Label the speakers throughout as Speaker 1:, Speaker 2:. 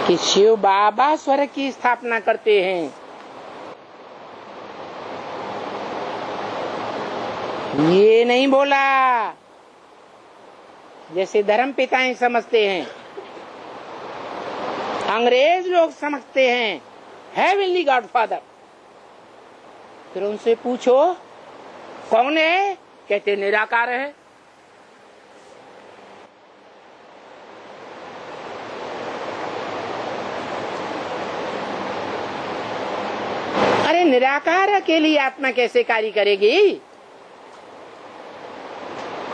Speaker 1: कि शिव बाबा स्वर्ग की स्थापना करते हैं। ये नहीं बोला जैसे धर्म पिताएं समझते हैं, अंग्रेज लोग समझते हैं हेवनली गॉडफादर। फिर उनसे पूछो कौन है, कहते निराकार है। अरे निराकार अकेली आत्मा कैसे कार्य करेगी?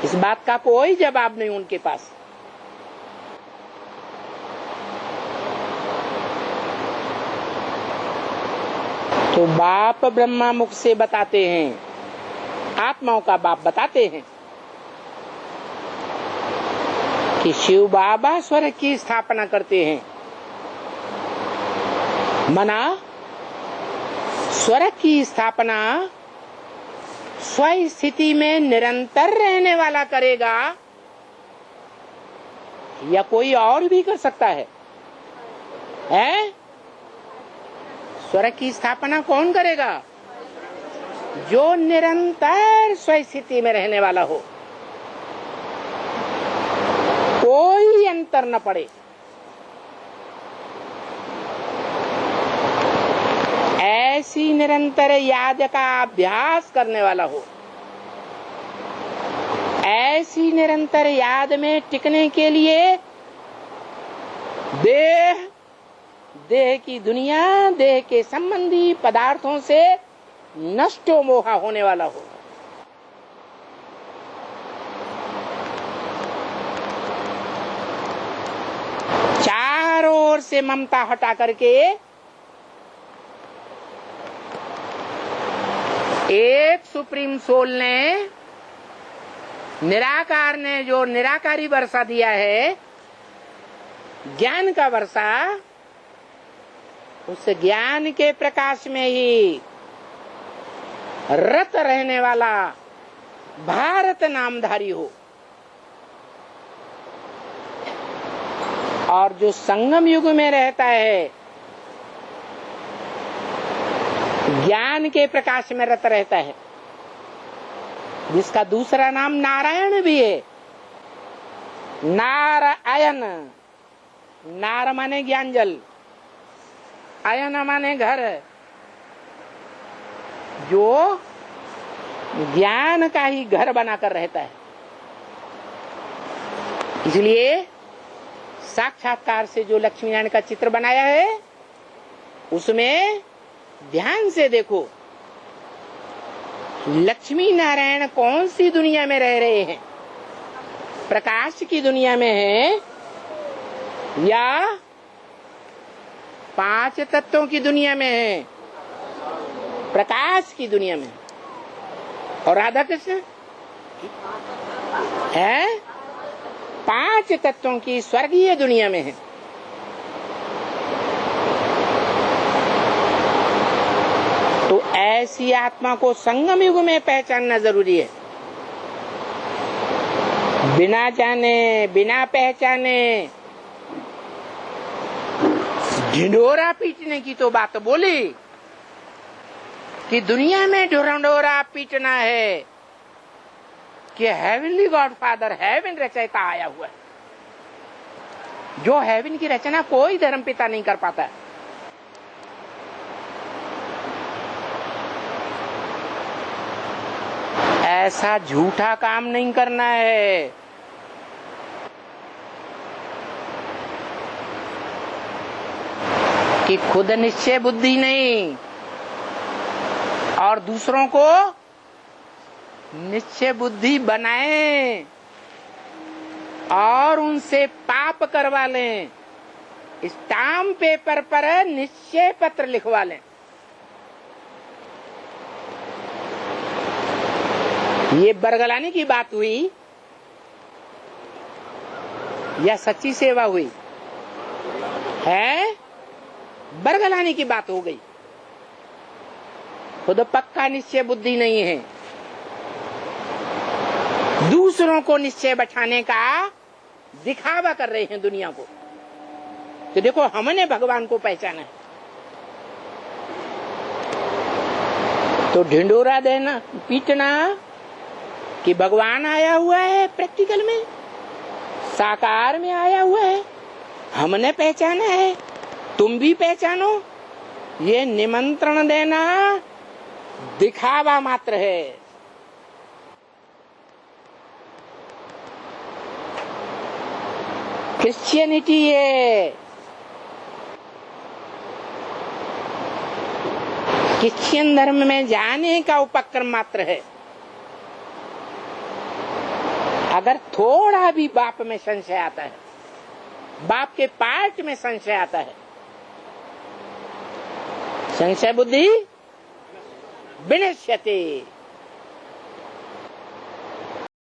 Speaker 1: इस बात का कोई जवाब नहीं उनके पास। तो बाप ब्रह्मा मुख से बताते हैं, आत्माओं का बाप बताते हैं कि शिव बाबा स्वर्ग की स्थापना करते हैं। मना स्वर्ग की स्थापना स्व स्थिति में निरंतर रहने वाला करेगा या कोई और भी कर सकता है? स्वर्ग की स्थापना कौन करेगा? जो निरंतर स्व स्थिति में रहने वाला हो, कोई अंतर न पड़े। ऐसी निरंतर याद का अभ्यास करने वाला हो, ऐसी निरंतर याद में टिकने के लिए देह की दुनिया, देह के संबंधी पदार्थों से नष्टो मोहा होने वाला हो। चारों ओर से ममता हटा करके एक सुप्रीम सोल ने, निराकार ने जो निराकारी वर्षा दिया है, ज्ञान का वर्षा, उस ज्ञान के प्रकाश में ही रत रहने वाला भारत नामधारी हो। और जो संगम युग में रहता है, ज्ञान के प्रकाश में रत रहता है, जिसका दूसरा नाम नारायण भी है। नारायण, नार माने ज्ञान जल, आयन माने घर, जो ज्ञान का ही घर बनाकर रहता है। इसलिए साक्षात्कार से जो लक्ष्मी नारायण का चित्र बनाया है, उसमें ध्यान से देखो लक्ष्मी नारायण कौन सी दुनिया में रह रहे हैं? प्रकाश की दुनिया में है या पांच तत्वों की दुनिया में है? प्रकाश की दुनिया में। और राधा कृष्ण है पांच तत्वों की स्वर्गीय दुनिया में है। तो ऐसी आत्मा को संगम युग में पहचानना जरूरी है। बिना जाने, बिना पहचाने ढिंढोरा पीटने की तो बात बोली कि दुनिया में ढिंढोरा पीटना है कि हेवनली गॉडफादर, हेवन रचयिता आया हुआ है। जो हेवन की रचना कोई धर्म पिता नहीं कर पाता। ऐसा झूठा काम नहीं करना है। कि खुद निश्चय बुद्धि नहीं और दूसरों को निश्चय बुद्धि बनाएं और उनसे पाप करवा लें। स्टाम्प पेपर पर निश्चय पत्र लिखवा लें। ये बरगलाने की बात हुई या सच्ची सेवा हुई है? बरगलाने की बात हो गई। खुद पक्का निश्चय बुद्धि नहीं है, दूसरों को निश्चय बैठाने का दिखावा कर रहे हैं दुनिया को। कि देखो हमने भगवान को पहचाना है। तो ढिंडोरा देना, पीटना कि भगवान आया हुआ है, प्रैक्टिकल में साकार में आया हुआ है, हमने पहचाना है, तुम भी पहचानो, ये निमंत्रण देना दिखावा मात्र है। क्रिश्चियनिटी ये क्रिश्चियन धर्म में जाने का उपक्रम मात्र है। अगर थोड़ा भी बाप में संशय आता है, बाप के पार्ट में संशय आता है, संशय बुद्धि विनश्यते,